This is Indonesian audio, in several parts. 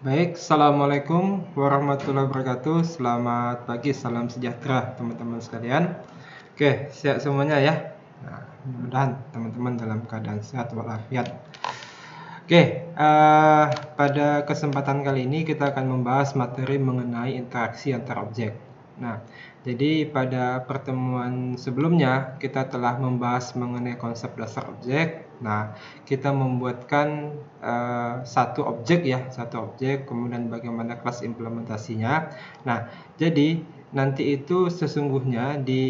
Baik, Assalamualaikum warahmatullahi wabarakatuh. Selamat pagi, salam sejahtera teman-teman sekalian. Oke, sehat semuanya ya. Nah, mudah-mudahan teman-teman dalam keadaan sehat walafiat. Oke, pada kesempatan kali ini kita akan membahas materi mengenai interaksi antar objek. Nah, jadi pada pertemuan sebelumnya kita telah membahas mengenai konsep dasar objek. Nah, kita membuatkan satu objek, kemudian bagaimana kelas implementasinya. Nah, jadi nanti itu sesungguhnya di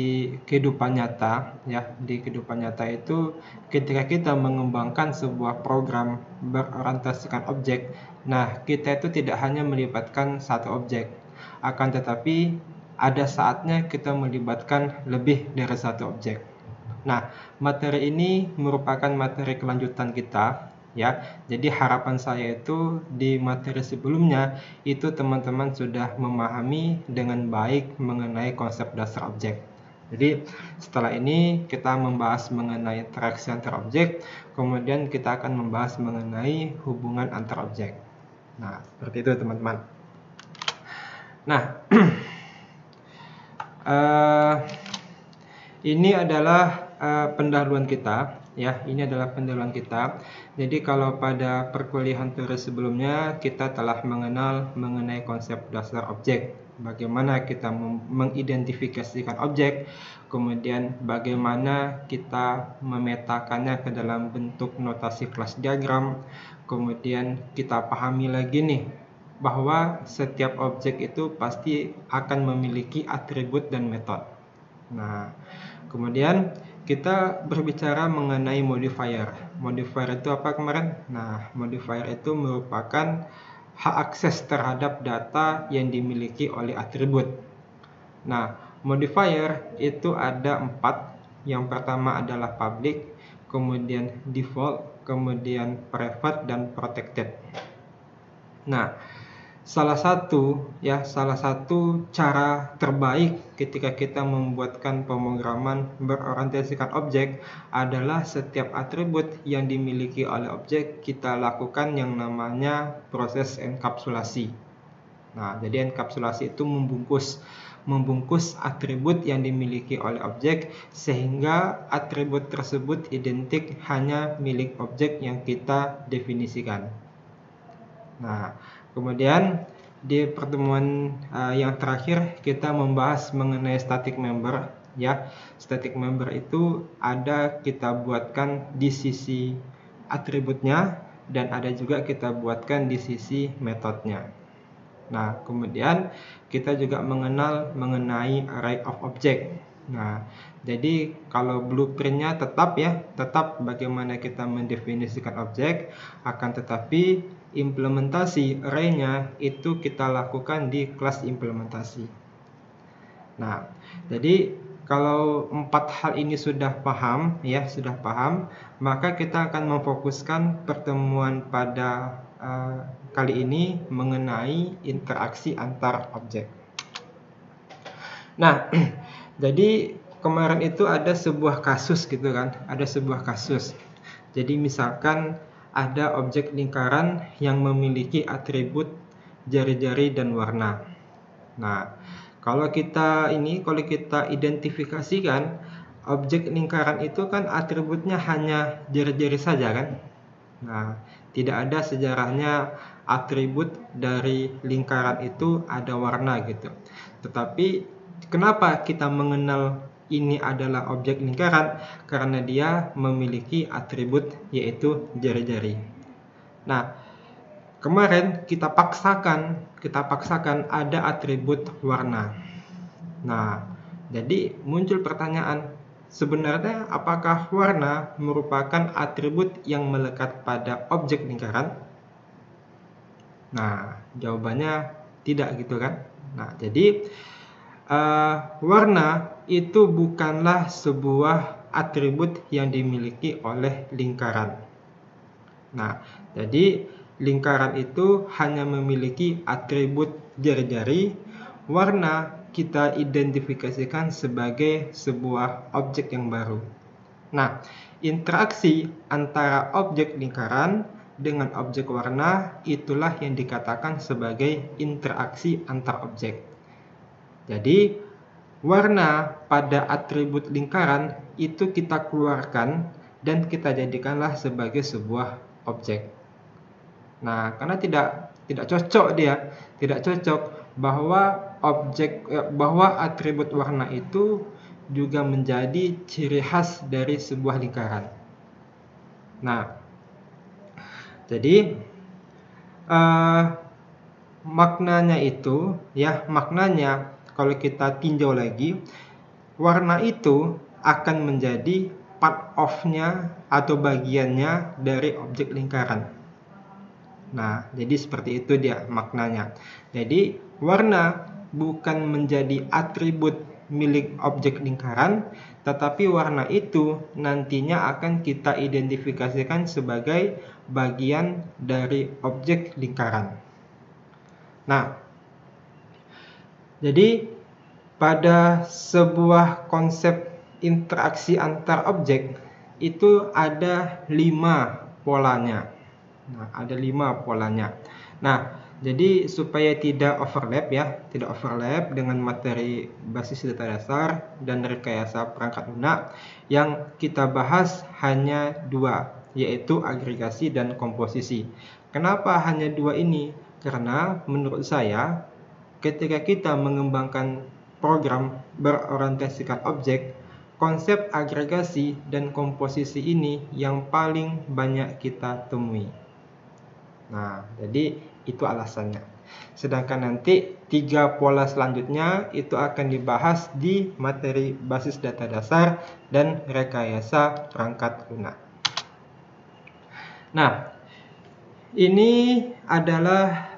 kehidupan nyata itu ketika kita mengembangkan sebuah program berorientasikan objek, nah kita itu tidak hanya melibatkan satu objek, akan tetapi ada saatnya kita melibatkan lebih dari satu objek. Nah, materi ini merupakan materi kelanjutan kita ya. Jadi harapan saya itu di materi sebelumnya itu teman-teman sudah memahami dengan baik mengenai konsep dasar objek. Jadi setelah ini kita membahas mengenai interaksi antar objek, kemudian kita akan membahas mengenai hubungan antar objek. Nah, seperti itu teman-teman. Nah, ini adalah pendahuluan kita ya. Ini adalah pendahuluan kita. Jadi kalau pada perkuliahan teori sebelumnya kita telah mengenal mengenai konsep dasar objek, bagaimana kita mengidentifikasikan objek, kemudian bagaimana kita memetakannya ke dalam bentuk notasi kelas diagram, kemudian kita pahami lagi nih bahwa setiap objek itu pasti akan memiliki atribut dan metode. Nah, kemudian kita berbicara mengenai modifier. Modifier itu apa kemarin? Nah, modifier itu merupakan hak akses terhadap data yang dimiliki oleh atribut. Nah, modifier itu ada 4. Yang pertama adalah public, kemudian default, kemudian private, dan protected. Nah, salah satu cara terbaik ketika kita membuatkan pemrograman berorientasikan objek adalah setiap atribut yang dimiliki oleh objek kita lakukan yang namanya proses enkapsulasi. Nah, jadi enkapsulasi itu membungkus atribut yang dimiliki oleh objek sehingga atribut tersebut identik hanya milik objek yang kita definisikan. Nah, kemudian di pertemuan yang terakhir kita membahas mengenai static member ya. Static member itu ada kita buatkan di sisi atributnya dan ada juga kita buatkan di sisi metodenya. Nah, kemudian kita juga mengenal mengenai array of object. Nah, jadi kalau blueprintnya tetap bagaimana kita mendefinisikan objek, akan tetapi implementasi array-nya itu kita lakukan di kelas implementasi. Nah, jadi kalau 4 hal ini sudah paham, maka kita akan memfokuskan pertemuan pada kali ini mengenai interaksi antar objek. Nah, jadi kemarin itu ada sebuah kasus gitu kan, Jadi misalkan ada objek lingkaran yang memiliki atribut jari-jari dan warna. Nah, kalau kita identifikasikan objek lingkaran itu kan atributnya hanya jari-jari saja kan. Nah, tidak ada sejarahnya atribut dari lingkaran itu ada warna gitu. Tetapi kenapa kita mengenal ini adalah objek lingkaran? Karena dia memiliki atribut yaitu jari-jari. Nah, kemarin kita paksakan ada atribut warna. Nah, jadi muncul pertanyaan, sebenarnya apakah warna merupakan atribut yang melekat pada objek lingkaran? Nah, jawabannya tidak gitu kan. Nah, jadi warna itu bukanlah sebuah atribut yang dimiliki oleh lingkaran. Nah, jadi lingkaran itu hanya memiliki atribut jari-jari. Warna kita identifikasikan sebagai sebuah objek yang baru. Nah, interaksi antara objek lingkaran dengan objek warna, itulah yang dikatakan sebagai interaksi antar objek. Jadi, warna pada atribut lingkaran itu kita keluarkan dan kita jadikanlah sebagai sebuah objek. Nah, karena tidak cocok bahwa atribut warna itu juga menjadi ciri khas dari sebuah lingkaran. Nah, jadi maknanya kalau kita tinjau lagi, warna itu akan menjadi part of-nya atau bagiannya dari objek lingkaran. Nah, jadi seperti itu dia maknanya. Jadi, warna bukan menjadi atribut milik objek lingkaran, tetapi warna itu nantinya akan kita identifikasikan sebagai bagian dari objek lingkaran. Nah, jadi pada sebuah konsep interaksi antar objek itu ada 5 polanya. Nah, jadi supaya tidak overlap dengan materi basis data dasar dan rekayasa perangkat lunak, yang kita bahas hanya 2, yaitu agregasi dan komposisi. Kenapa hanya 2 ini? Karena menurut saya, ketika kita mengembangkan program berorientasikan objek, konsep agregasi dan komposisi ini yang paling banyak kita temui. Nah, jadi itu alasannya. Sedangkan nanti 3 pola selanjutnya itu akan dibahas di materi basis data dasar dan rekayasa perangkat lunak. Nah, ini adalah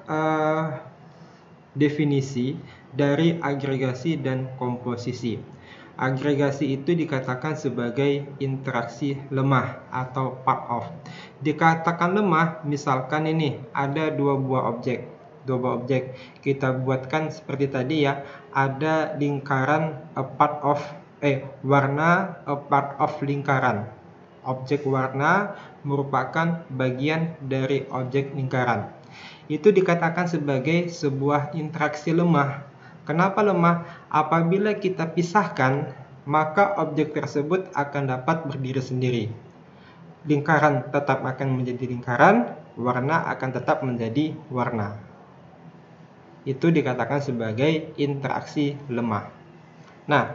definisi dari agregasi dan komposisi. Agregasi itu dikatakan sebagai interaksi lemah atau part of. Dikatakan lemah, misalkan ini ada dua buah objek. Kita buatkan seperti tadi ya, ada lingkaran warna part of lingkaran. Objek warna merupakan bagian dari objek lingkaran. Itu dikatakan sebagai sebuah interaksi lemah. Kenapa lemah? Apabila kita pisahkan, maka objek tersebut akan dapat berdiri sendiri. Lingkaran tetap akan menjadi lingkaran, warna akan tetap menjadi warna. Itu dikatakan sebagai interaksi lemah. Nah,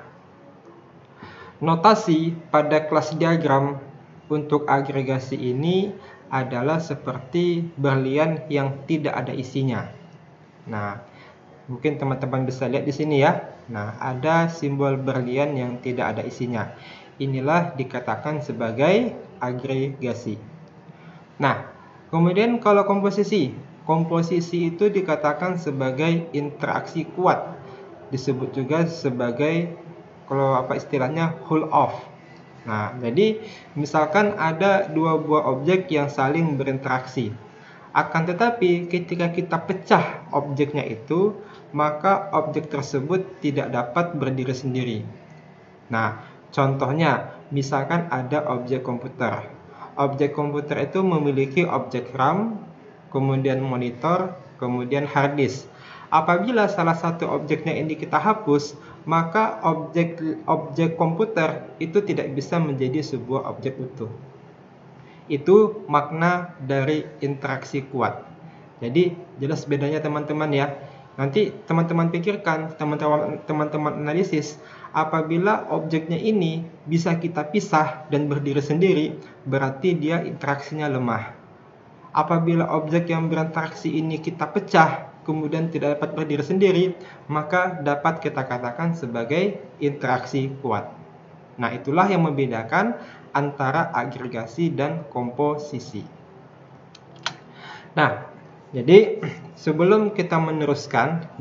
notasi pada kelas diagram untuk agregasi ini adalah seperti berlian yang tidak ada isinya. Nah, mungkin teman-teman bisa lihat di sini ya. Nah, ada simbol berlian yang tidak ada isinya. Inilah dikatakan sebagai agregasi. Nah, kemudian kalau komposisi itu dikatakan sebagai interaksi kuat. Disebut juga sebagai whole of. Nah, jadi misalkan ada dua buah objek yang saling berinteraksi. Akan tetapi ketika kita pecah objeknya itu, maka objek tersebut tidak dapat berdiri sendiri. Nah, contohnya misalkan ada objek komputer. Objek komputer itu memiliki objek RAM, kemudian monitor, kemudian hard disk. Apabila salah satu objeknya ini kita hapus, maka objek komputer itu tidak bisa menjadi sebuah objek utuh. Itu makna dari interaksi kuat. Jadi jelas bedanya teman-teman ya. Nanti teman-teman pikirkan, teman-teman analisis, apabila objeknya ini bisa kita pisah dan berdiri sendiri, berarti dia interaksinya lemah. Apabila objek yang berinteraksi ini kita pecah, kemudian tidak dapat berdiri sendiri, maka dapat kita katakan sebagai interaksi kuat. Nah, itulah yang membedakan antara agregasi dan komposisi. Nah, jadi sebelum kita meneruskan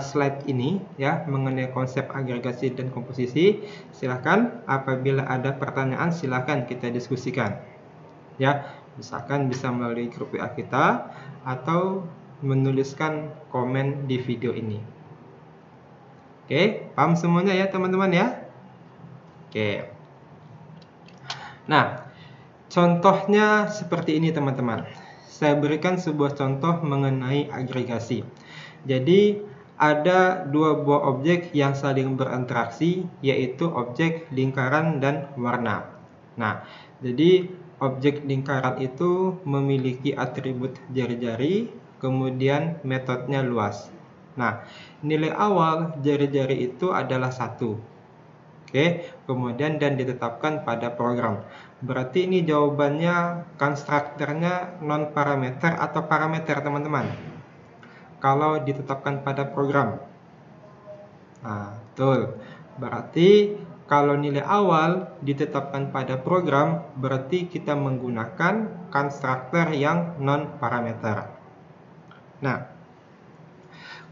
slide ini ya mengenai konsep agregasi dan komposisi, silakan apabila ada pertanyaan silakan kita diskusikan. Ya, misalkan bisa melalui grup WA kita atau menuliskan komen di video ini. Oke, paham semuanya ya teman-teman ya? Oke. Nah, Contohnya seperti ini teman-teman. Saya berikan sebuah contoh mengenai agregasi. Jadi ada dua buah objek yang saling berinteraksi, yaitu objek lingkaran dan warna. Nah, jadi objek lingkaran itu memiliki atribut jari-jari, kemudian metodenya luas. Nah, nilai awal jari-jari itu adalah 1. Oke, kemudian dan ditetapkan pada program. Berarti ini jawabannya konstruktornya non parameter atau parameter, teman-teman. Kalau ditetapkan pada program. Nah, betul. Berarti kalau nilai awal ditetapkan pada program, berarti kita menggunakan konstruktor yang non parameter. Nah,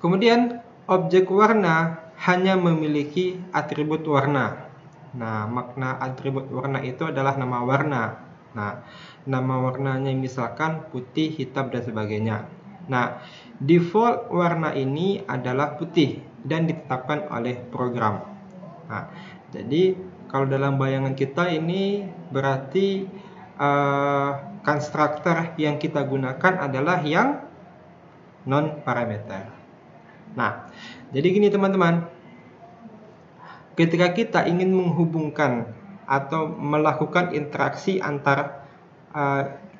kemudian objek warna hanya memiliki atribut warna. Nah, makna atribut warna itu adalah nama warna. Nah, nama warnanya misalkan putih, hitam, dan sebagainya. Nah, default warna ini adalah putih dan ditetapkan oleh program. Nah, jadi kalau dalam bayangan kita ini berarti konstruktor yang kita gunakan adalah yang non parameter. Nah, jadi gini teman-teman, ketika kita ingin menghubungkan atau melakukan interaksi antar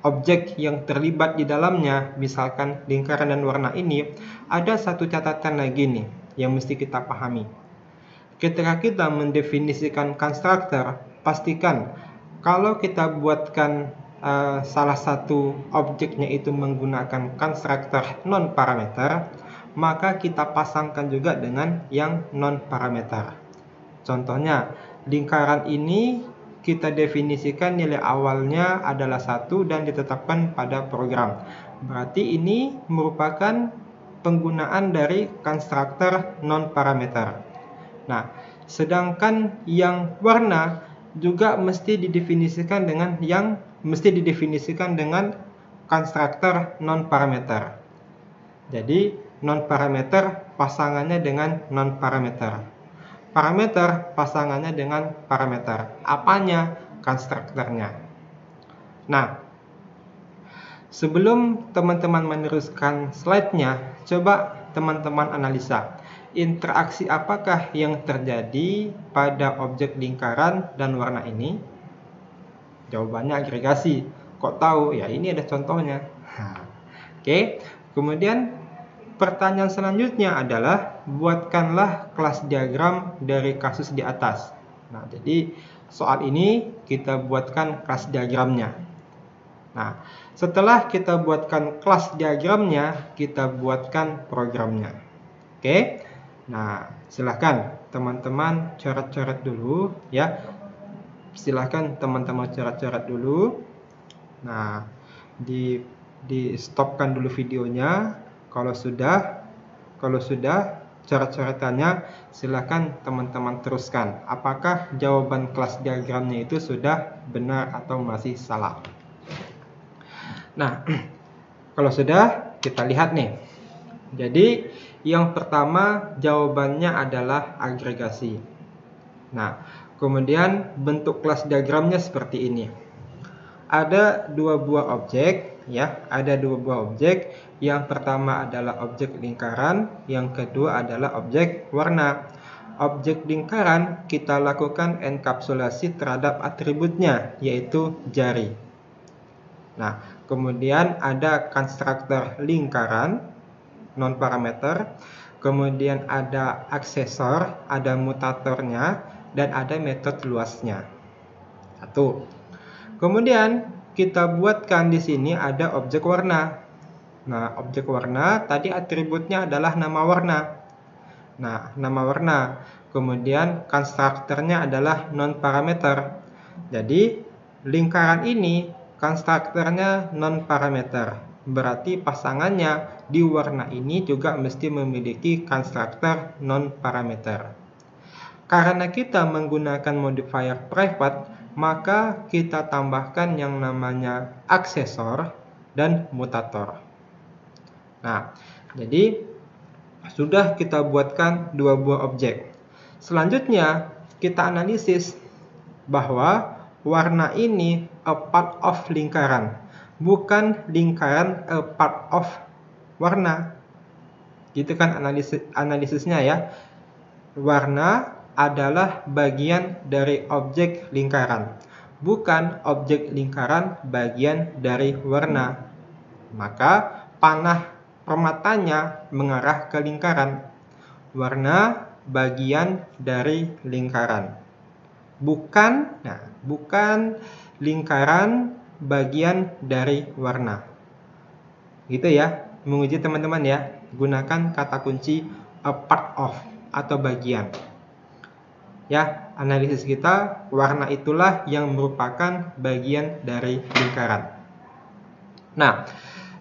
objek yang terlibat di dalamnya, misalkan lingkaran dan warna ini, ada satu catatan lagi nih yang mesti kita pahami. Ketika kita mendefinisikan konstruktor, pastikan kalau kita buatkan salah satu objeknya itu menggunakan konstruktor non parameter, maka kita pasangkan juga dengan yang non parameter. Contohnya, lingkaran ini kita definisikan nilai awalnya adalah 1 dan ditetapkan pada program. Berarti ini merupakan penggunaan dari konstruktor non parameter. Nah, sedangkan yang warna juga mesti didefinisikan dengan konstruktor non parameter. Jadi non parameter pasangannya dengan non parameter. Parameter pasangannya dengan parameter. Apanya? Konstruktornya. Nah, sebelum teman-teman meneruskan slide-nya, coba teman-teman analisa. Interaksi apakah yang terjadi pada objek lingkaran dan warna ini? Jawabannya agregasi. Kok tahu? Ya, ini ada contohnya. Oke. Kemudian pertanyaan selanjutnya adalah buatkanlah kelas diagram dari kasus di atas. Nah, jadi soal ini kita buatkan kelas diagramnya. Nah, setelah kita buatkan kelas diagramnya, kita buatkan programnya. Oke. Nah, silahkan teman-teman coret-coret dulu ya. Silahkan teman-teman coret-coret dulu. Nah, di stopkan dulu videonya. Kalau sudah coret-coretannya, silahkan teman-teman teruskan. Apakah jawaban kelas diagramnya itu sudah benar atau masih salah? Nah, kalau sudah, kita lihat nih. Jadi, yang pertama jawabannya adalah agregasi. Nah, kemudian bentuk kelas diagramnya seperti ini. Ada dua buah objek, ya. Ada dua buah objek. Yang pertama adalah objek lingkaran, yang kedua adalah objek warna. Objek lingkaran kita lakukan enkapsulasi terhadap atributnya, yaitu jari. Nah, kemudian ada konstruktor lingkaran non parameter, kemudian ada aksesor, ada mutatornya, dan ada metode luasnya. Satu. Kemudian kita buatkan di sini ada objek warna. Nah, objek warna tadi atributnya adalah nama warna. Nah, nama warna. Kemudian konstruktornya adalah non parameter. Jadi lingkaran ini konstruktornya non parameter. Berarti pasangannya di warna ini juga mesti memiliki konstruktor non parameter. Karena kita menggunakan modifier private, maka kita tambahkan yang namanya aksesor dan mutator. Nah, jadi sudah kita buatkan dua buah objek. Selanjutnya kita analisis bahwa warna ini a part of lingkaran, bukan lingkaran a part of warna. Gitu kan analisisnya ya. Warna adalah bagian dari objek lingkaran, bukan objek lingkaran bagian dari warna. Maka panah permatanya mengarah ke lingkaran. Warna bagian dari lingkaran, bukan lingkaran bagian dari warna. Gitu ya, menguji teman-teman ya. Gunakan kata kunci a part of atau bagian. Ya, analisis kita, warna itulah yang merupakan bagian dari lingkaran. Nah,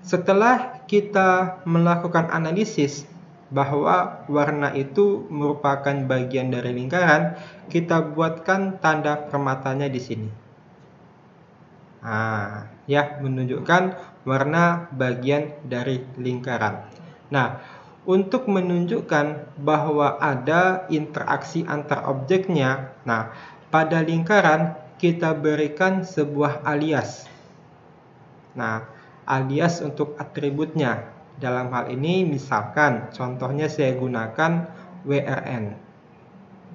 setelah kita melakukan analisis bahwa warna itu merupakan bagian dari lingkaran, kita buatkan tanda permatanya di sini. Nah, ya, menunjukkan warna bagian dari lingkaran. Nah, untuk menunjukkan bahwa ada interaksi antar objeknya, nah, pada lingkaran kita berikan sebuah alias. Nah, alias untuk atributnya. Dalam hal ini misalkan contohnya saya gunakan WRN.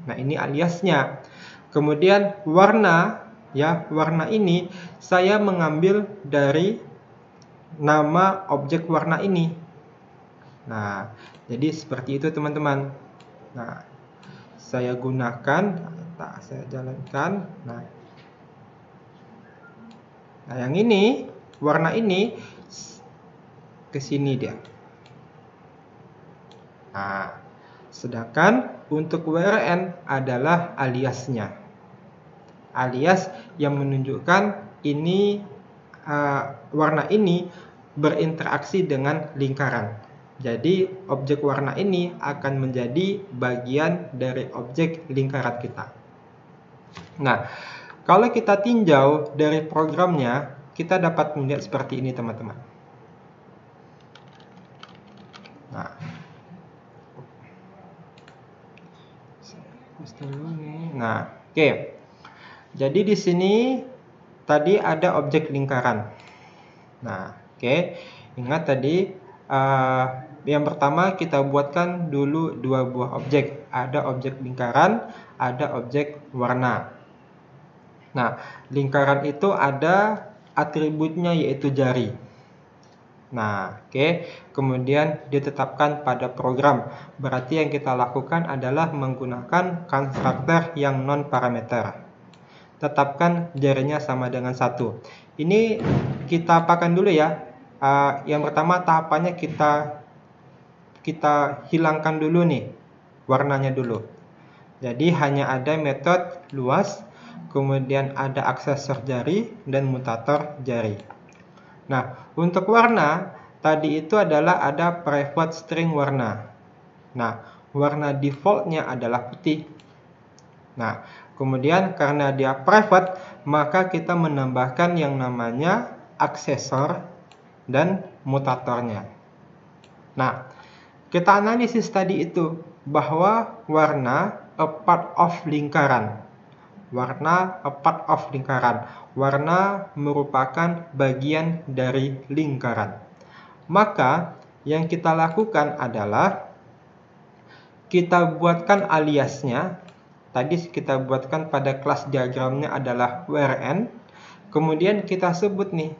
Nah, ini aliasnya. Kemudian warna, ya, warna ini saya mengambil dari nama objek warna ini. Nah, jadi seperti itu teman-teman. Nah, saya gunakan, saya jalankan. Nah, yang ini, warna ini ke sini dia. Nah, sedangkan untuk WRN adalah aliasnya. Alias yang menunjukkan ini warna ini berinteraksi dengan lingkaran. Jadi objek warna ini akan menjadi bagian dari objek lingkaran kita. Nah, kalau kita tinjau dari programnya, kita dapat melihat seperti ini teman-teman. Nah, oke. Jadi di sini tadi ada objek lingkaran. Nah, oke. Ingat tadi yang pertama kita buatkan dulu dua buah objek. Ada objek lingkaran, ada objek warna. Nah, lingkaran itu ada atributnya yaitu jari. Nah, oke. Kemudian ditetapkan pada program. Berarti yang kita lakukan adalah menggunakan konstruktor yang non parameter. Tetapkan jarinya sama dengan 1. Ini kita apakan dulu ya. Yang pertama tahapannya kita hilangkan dulu nih warnanya dulu. Jadi hanya ada metode luas, kemudian ada aksesor jari dan mutator jari. Nah, untuk warna tadi itu adalah ada private string warna. Nah, warna defaultnya adalah putih. Nah, kemudian karena dia private, maka kita menambahkan yang namanya aksesor dan mutatornya. Nah, kita analisis tadi itu bahwa warna a part of lingkaran. Warna a part of lingkaran. Warna merupakan bagian dari lingkaran. Maka yang kita lakukan adalah kita buatkan aliasnya. Tadi kita buatkan pada kelas diagramnya adalah WRN. Kemudian kita sebut nih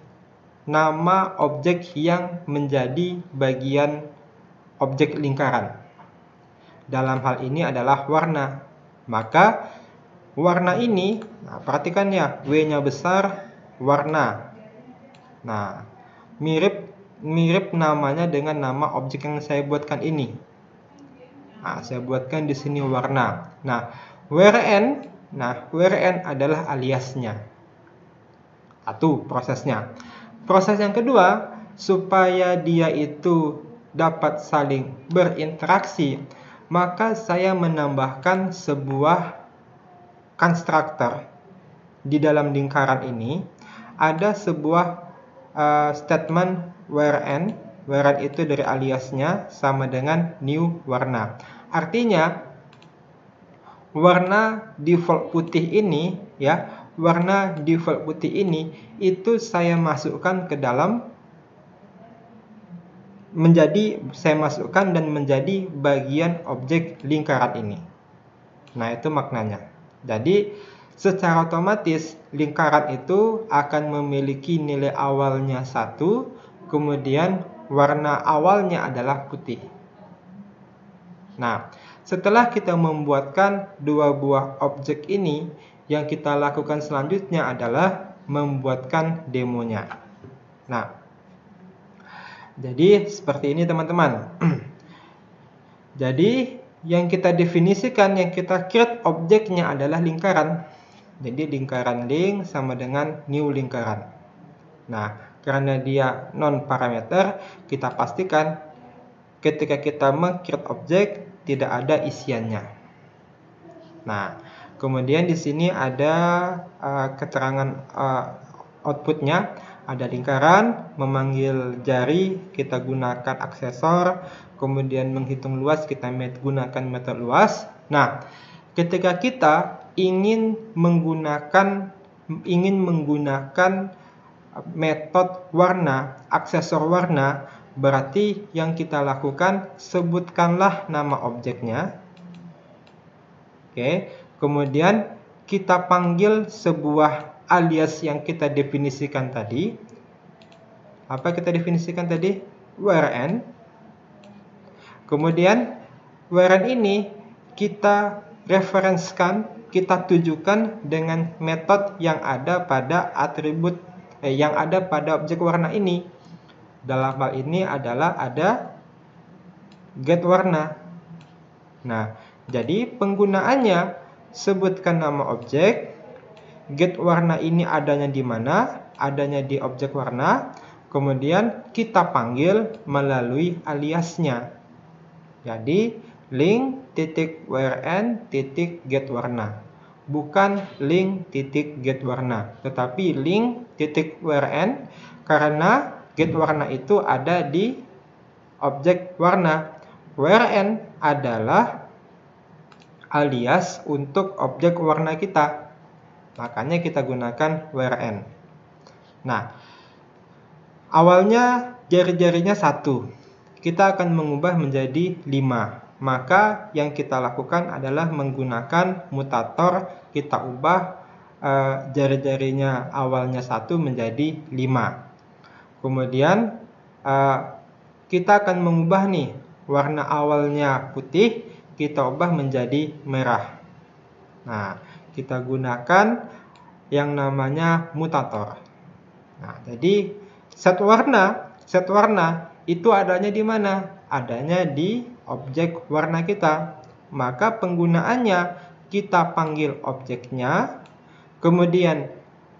nama objek yang menjadi bagian objek lingkaran. Dalam hal ini adalah warna. Maka warna ini, nah, perhatikan ya, W-nya besar, warna. Nah, mirip namanya dengan nama objek yang saya buatkan ini. Nah, saya buatkan di sini warna. Nah, WRN adalah aliasnya. Satu prosesnya. Proses yang kedua, supaya dia itu dapat saling berinteraksi, maka saya menambahkan sebuah konstruktor. Di dalam lingkaran ini ada sebuah statement WRN. WRN itu dari aliasnya sama dengan new warna. Artinya warna default putih ini ya, warna default putih ini itu saya masukkan ke dalam saya masukkan dan menjadi bagian objek lingkaran ini. Nah, itu maknanya. Jadi, secara otomatis lingkaran itu akan memiliki nilai awalnya 1, kemudian warna awalnya adalah putih. Nah, setelah kita membuatkan dua buah objek ini, yang kita lakukan selanjutnya adalah membuatkan demonya. Nah, jadi seperti ini teman-teman. Jadi yang kita definisikan, yang kita create objeknya adalah lingkaran. Jadi lingkaran link sama dengan new lingkaran. Nah, karena dia non parameter, kita pastikan ketika kita meng-create objek tidak ada isiannya. Nah, kemudian di sini ada keterangan outputnya. Ada lingkaran, memanggil jari, kita gunakan aksesor, kemudian menghitung luas, kita gunakan metode luas. Nah, ketika kita ingin menggunakan metode warna, aksesor warna, berarti yang kita lakukan, sebutkanlah nama objeknya. Oke, kemudian kita panggil sebuah alias yang kita definisikan tadi. Apa kita definisikan tadi? WRN. Kemudian WRN ini kita referenskan, kita tujukan dengan metode yang ada pada atribut yang ada pada objek warna ini. Dalam hal ini adalah ada get warna. Nah, jadi penggunaannya sebutkan nama objek. Get warna ini adanya di mana? Adanya di objek warna. Kemudian kita panggil melalui aliasnya. Jadi link.wrn.get warna. Bukan link.get warna, tetapi link.wrn, karena get warna itu ada di objek warna. WRN adalah alias untuk objek warna kita. Makanya kita gunakan WRN. Nah, awalnya jari-jarinya 1. Kita akan mengubah menjadi 5. Maka yang kita lakukan adalah menggunakan mutator. Kita ubah jari-jarinya awalnya 1 menjadi 5. Kemudian kita akan mengubah nih, warna awalnya putih, kita ubah menjadi merah. Nah, kita gunakan yang namanya mutator. Nah, jadi set warna itu adanya di mana? Adanya di objek warna kita. Maka penggunaannya kita panggil objeknya, kemudian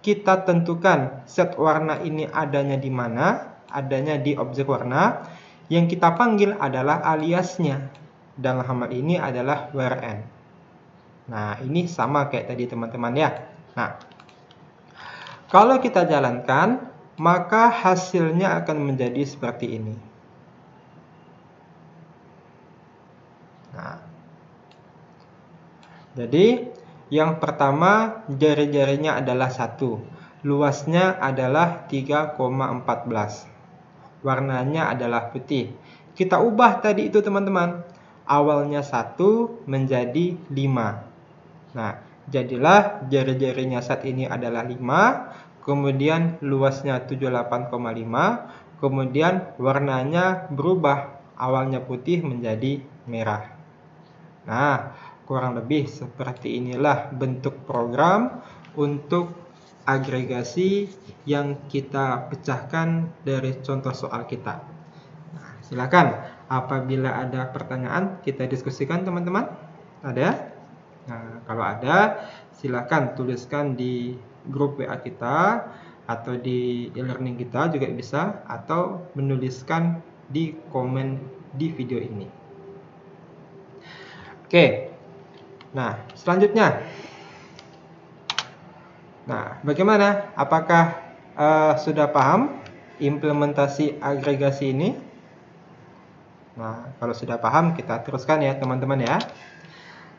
kita tentukan set warna ini adanya di mana? Adanya di objek warna. Yang kita panggil adalah aliasnya. Dalam hal ini adalah WRN. Nah, ini sama kayak tadi teman-teman ya. Nah, kalau kita jalankan, maka hasilnya akan menjadi seperti ini. Nah, jadi yang pertama jari-jarinya adalah 1. Luasnya adalah 3,14. Warnanya adalah putih. Kita ubah tadi itu teman-teman. Awalnya 1 menjadi 5. Nah, jadilah jari-jarinya saat ini adalah 5, kemudian luasnya 78,5, kemudian warnanya berubah, awalnya putih menjadi merah. Nah, kurang lebih seperti inilah bentuk program untuk agregasi yang kita pecahkan dari contoh soal kita. Nah, silakan apabila ada pertanyaan kita diskusikan teman-teman. Ada? Nah, kalau ada, silakan tuliskan di grup WA kita atau di e-learning kita juga bisa, atau menuliskan di komen di video ini. Oke. Nah, selanjutnya. Nah, bagaimana? Apakah sudah paham implementasi agregasi ini? Nah, kalau sudah paham, kita teruskan ya teman-teman ya.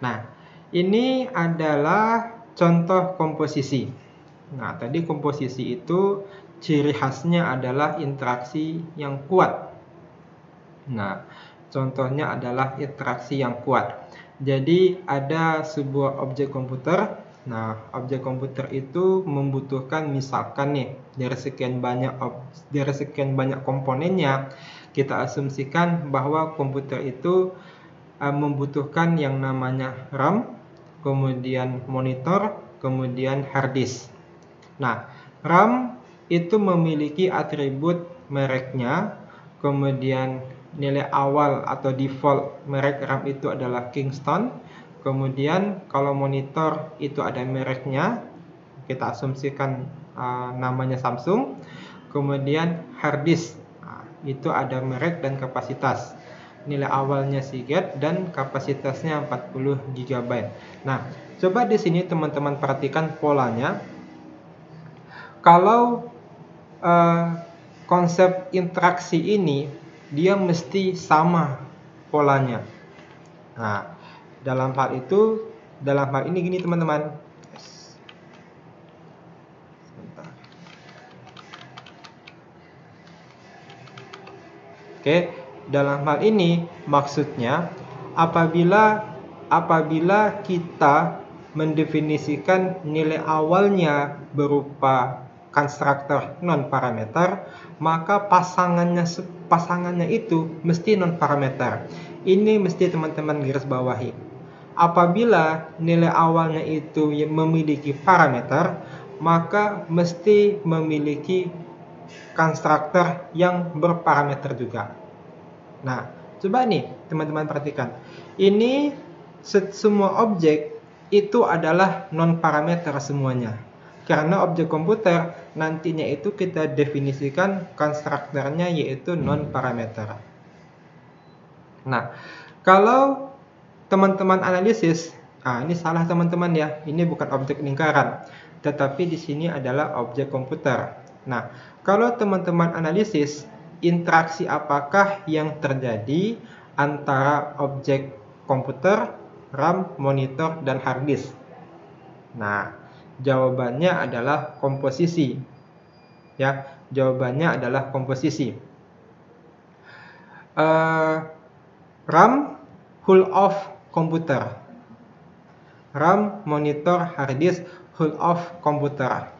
Nah, ini adalah contoh komposisi. Nah, tadi komposisi itu ciri khasnya adalah interaksi yang kuat. Nah, contohnya adalah interaksi yang kuat. Jadi, ada sebuah objek komputer. Nah, objek komputer itu membutuhkan, misalkan nih, dari sekian banyak komponennya, kita asumsikan bahwa komputer itu membutuhkan yang namanya RAM, kemudian monitor, kemudian hard disk. Nah, RAM itu memiliki atribut mereknya, kemudian nilai awal atau default merek RAM itu adalah Kingston. Kemudian kalau monitor itu ada mereknya, kita asumsikan namanya Samsung. Kemudian hard disk, itu ada merek dan kapasitas. Nilai awalnya Seagate dan kapasitasnya 40 GB. Nah, coba di sini teman-teman perhatikan polanya. Kalau konsep interaksi ini, dia mesti sama polanya. Nah, dalam hal ini gini teman-teman. Sebentar. Oke, dalam hal ini maksudnya apabila kita mendefinisikan nilai awalnya berupa konstruktor non parameter, maka pasangannya itu mesti non parameter. Ini mesti teman-teman garis bawahi. Apabila nilai awalnya itu memiliki parameter, maka mesti memiliki konstruktor yang berparameter juga. Nah, coba nih teman-teman perhatikan. Ini semua objek itu adalah non parameter semuanya. Karena objek komputer nantinya itu kita definisikan konstruktornya yaitu non parameter. Nah, kalau teman-teman analisis, ini salah teman-teman ya. Ini bukan objek lingkaran, tetapi di sini adalah objek komputer. Nah, kalau teman-teman analisis, interaksi apakah yang terjadi antara objek komputer, RAM, monitor, dan hard disk? Nah, jawabannya adalah komposisi. Ya, jawabannya adalah komposisi. RAM, whole of komputer. RAM, monitor, hard disk, whole of komputer.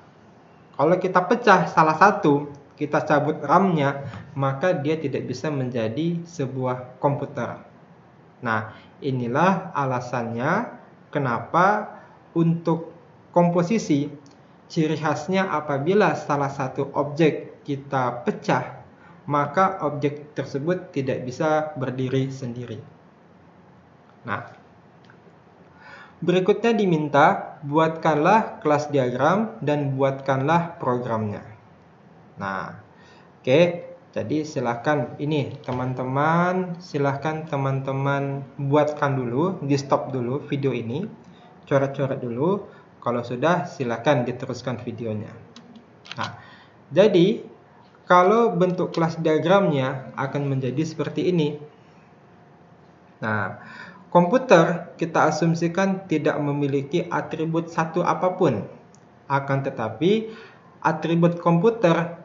Kalau kita pecah salah satu, kita cabut RAM-nya, maka dia tidak bisa menjadi sebuah komputer. Nah, inilah alasannya kenapa untuk komposisi, ciri khasnya apabila salah satu objek kita pecah, maka objek tersebut tidak bisa berdiri sendiri. Nah, berikutnya diminta buatkanlah kelas diagram dan buatkanlah programnya. Nah, oke, jadi silahkan ini teman-teman, buatkan dulu, di stop dulu video ini, coret-coret dulu. Kalau sudah, silakan diteruskan videonya. Nah, jadi kalau bentuk kelas diagramnya akan menjadi seperti ini. Nah, komputer kita asumsikan tidak memiliki atribut satu apapun. Akan tetapi, atribut komputer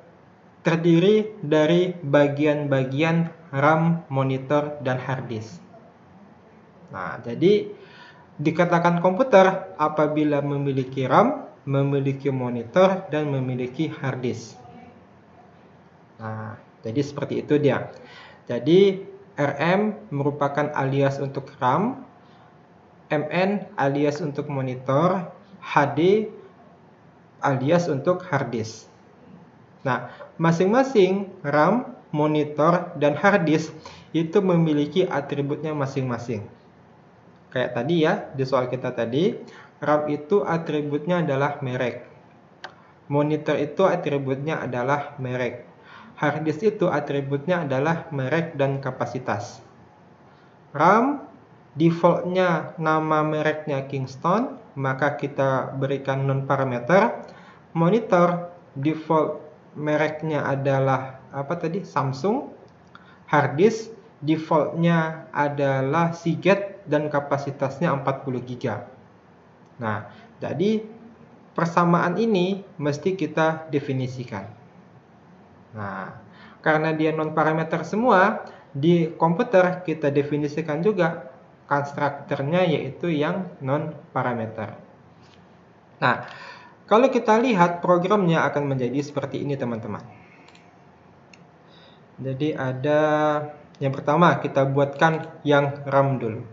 terdiri dari bagian-bagian RAM, monitor, dan hard disk. Nah, jadi dikatakan komputer apabila memiliki RAM, memiliki monitor, dan memiliki hard disk. Nah, jadi seperti itu dia. Jadi RM merupakan alias untuk RAM, MN alias untuk monitor, HD alias untuk hard disk. Nah, masing-masing RAM, monitor, dan hard disk itu memiliki atributnya masing-masing. Kayak tadi ya, di soal kita tadi, RAM itu atributnya adalah merek. Monitor itu atributnya adalah merek. Hard disk itu atributnya adalah merek dan kapasitas. RAM, defaultnya nama mereknya Kingston, maka kita berikan non parameter. Monitor, default mereknya adalah Samsung. Hard disk, defaultnya adalah Seagate dan kapasitasnya 40 GB. Nah, jadi persamaan ini mesti kita definisikan. Nah, karena dia non-parameter semua, di komputer kita definisikan juga konstruktornya yaitu yang non-parameter. Nah, kalau kita lihat programnya akan menjadi seperti ini teman-teman. Jadi ada yang pertama kita buatkan yang RAM dulu.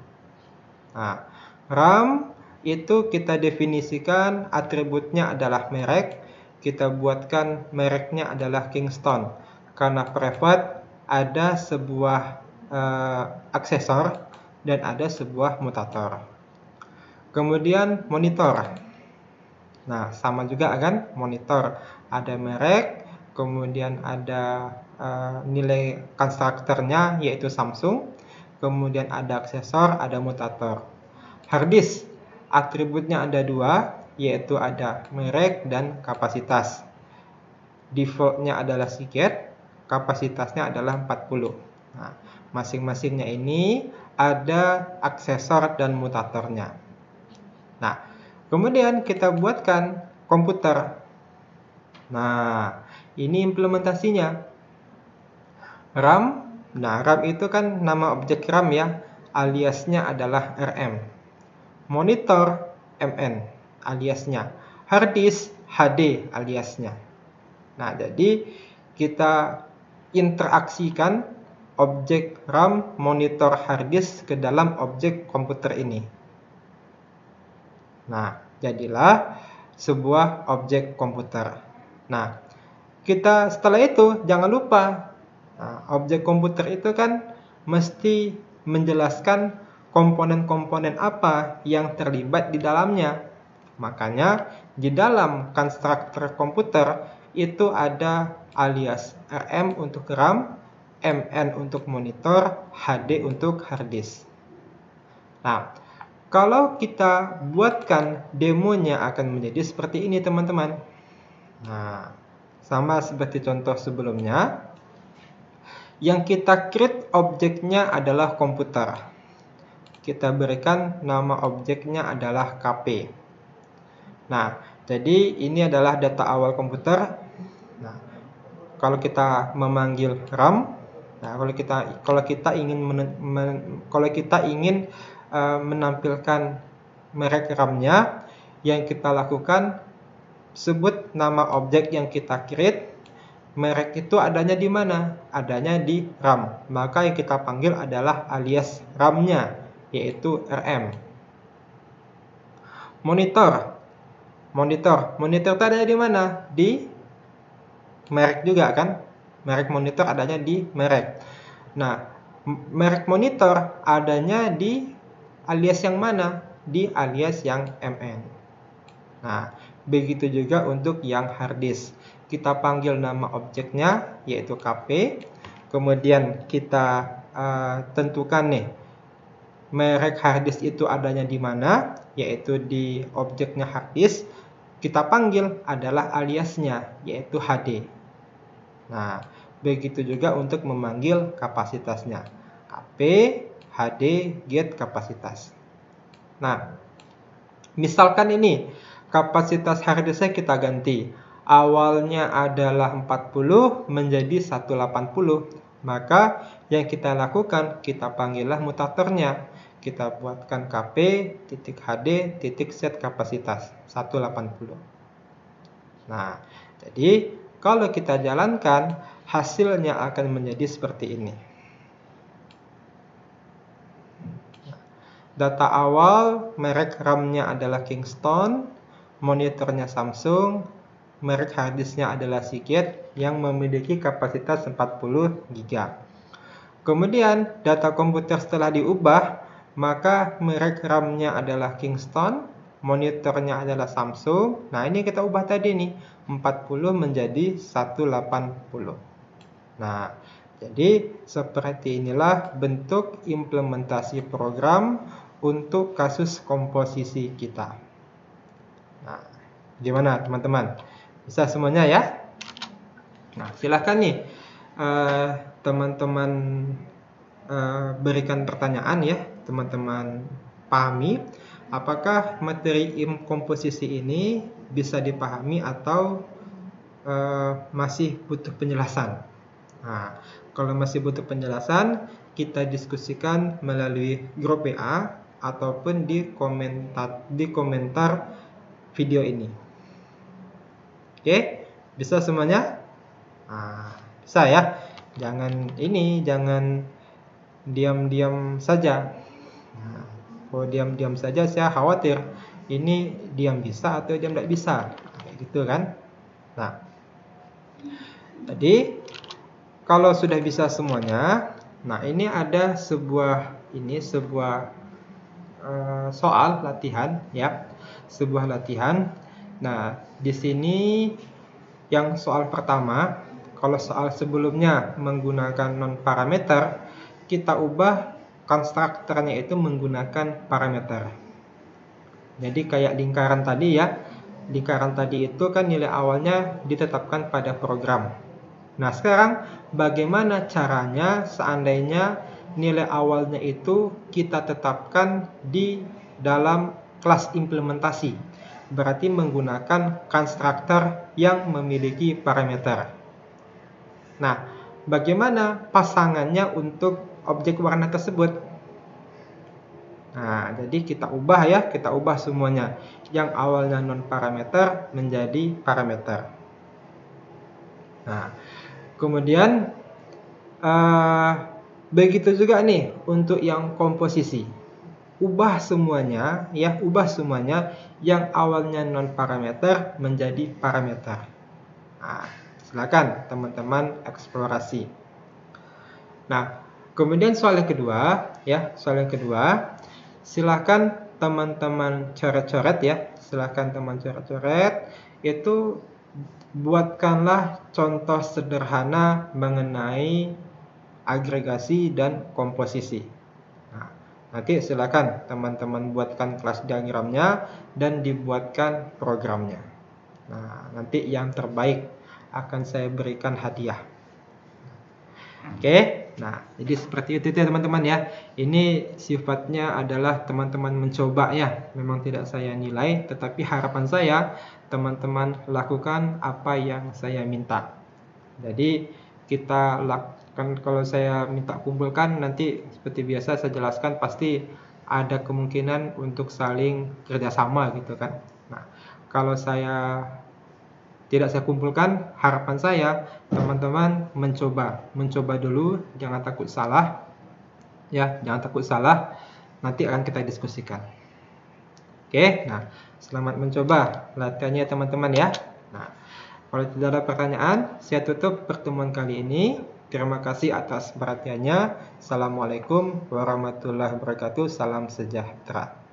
Nah, RAM itu kita definisikan atributnya adalah merek. Kita buatkan mereknya adalah Kingston. Karena private ada sebuah aksesor dan ada sebuah mutator. Kemudian monitor. Nah, sama juga kan monitor. Ada merek, kemudian ada nilai konstruktornya yaitu Samsung, kemudian ada aksesor, ada mutator. Harddisk, atributnya ada dua, yaitu ada merek dan kapasitas. Defaultnya adalah Seagate, kapasitasnya adalah 40. Nah, masing-masingnya ini ada aksesor dan mutatornya. Nah, kemudian kita buatkan komputer. Nah, ini implementasinya. RAM, nah RAM itu kan nama objek RAM ya, aliasnya adalah RM. Monitor, MN, aliasnya. Harddisk, HD, aliasnya. Nah, jadi kita interaksikan objek RAM, monitor, harddisk ke dalam objek komputer ini. Nah, jadilah sebuah objek komputer. Nah, kita setelah itu jangan lupa, objek komputer itu kan mesti menjelaskan komponen-komponen apa yang terlibat di dalamnya. Makanya di dalam konstruktor komputer itu ada alias RM untuk RAM, MN untuk monitor, HD untuk harddisk. Nah, kalau kita buatkan demonya akan menjadi seperti ini teman-teman. Nah, sama seperti contoh sebelumnya. Yang kita create objeknya adalah komputer. Kita berikan nama objeknya adalah KP. Nah, jadi ini adalah data awal komputer. Nah, kalau kita memanggil RAM, nah kalau kita ingin menampilkan merek RAM-nya, yang kita lakukan sebut nama objek yang kita create. Merek itu adanya di mana? Adanya di RAM. Maka yang kita panggil adalah alias RAM-nya, yaitu RM. Monitor. Monitor itu adanya di mana? Di merek juga kan? Merek monitor adanya di merek. Nah, merek monitor adanya di alias yang mana? Di alias yang MN. Nah, begitu juga untuk yang harddisk. Kita panggil nama objeknya yaitu KP. Kemudian kita tentukan nih merek harddisk itu adanya di mana, yaitu di objeknya harddisk. Kita panggil adalah aliasnya yaitu HD. Nah, begitu juga untuk memanggil kapasitasnya. KP, HD, get kapasitas. Nah, misalkan ini kapasitas harddisknya kita ganti. Awalnya adalah 40 menjadi 180. Maka yang kita lakukan, kita panggillah mutatornya. Kita buatkan KP titik HD titik set kapasitas 180. Nah, jadi kalau kita jalankan, hasilnya akan menjadi seperti ini. Data awal, merek RAM-nya adalah Kingston, monitornya Samsung, merek harddisknya adalah Seagate yang memiliki kapasitas 40 GB. Kemudian data komputer setelah diubah, maka merek RAM-nya adalah Kingston, monitornya adalah Samsung. Nah, ini kita ubah tadi nih, 40 menjadi 180. Nah, jadi seperti inilah bentuk implementasi program untuk kasus komposisi kita. Nah, gimana teman-teman? Bisa semuanya ya? Nah, silahkan nih teman-teman berikan pertanyaan ya, teman-teman pahami apakah materi komposisi ini bisa dipahami atau masih butuh penjelasan. Nah, kalau masih butuh penjelasan, kita diskusikan melalui grup WA ataupun di komentar video ini. Oke, bisa semuanya? Nah, bisa ya. Jangan diam-diam saja. Nah, kalau diam-diam saja saya khawatir ini diam bisa atau diam tidak bisa. Kayak gitu kan? Nah, tadi kalau sudah bisa semuanya, nah ini ada sebuah soal latihan ya, sebuah latihan. Nah, di sini yang soal pertama, kalau soal sebelumnya menggunakan non parameter, kita ubah konstruktornya itu menggunakan parameter. Jadi kayak lingkaran tadi ya. Lingkaran tadi itu kan nilai awalnya ditetapkan pada program. Nah, sekarang bagaimana caranya seandainya nilai awalnya itu kita tetapkan di dalam kelas implementasi? Berarti menggunakan konstruktor yang memiliki parameter. Nah, bagaimana pasangannya untuk objek warna tersebut? Nah, jadi kita ubah semuanya. Yang awalnya non parameter menjadi parameter. Nah, kemudian begitu juga nih untuk yang komposisi. Ubah semuanya yang awalnya non parameter menjadi parameter. Nah, silakan teman-teman eksplorasi. Nah, kemudian soal yang kedua, silakan teman-teman coret-coret ya. Silakan teman coret-coret, itu buatkanlah contoh sederhana mengenai agregasi dan komposisi. Nah, nanti silakan teman-teman buatkan kelas diagramnya dan dibuatkan programnya. Nah, nanti yang terbaik akan saya berikan hadiah. Oke, nah jadi seperti itu ya teman-teman ya. Ini sifatnya adalah teman-teman mencoba ya. Memang tidak saya nilai, tetapi harapan saya teman-teman lakukan apa yang saya minta. Jadi kita lakukan, kalau saya minta kumpulkan nanti seperti biasa saya jelaskan, pasti ada kemungkinan untuk saling kerjasama gitu kan. Nah, kalau saya tidak saya kumpulkan, harapan saya teman-teman mencoba dulu, jangan takut salah ya, jangan takut salah, nanti akan kita diskusikan. Oke, nah selamat mencoba latihannya teman-teman ya. Nah, kalau tidak ada pertanyaan, saya tutup pertemuan kali ini. Terima kasih atas perhatiannya. Assalamualaikum warahmatullahi wabarakatuh. Salam sejahtera.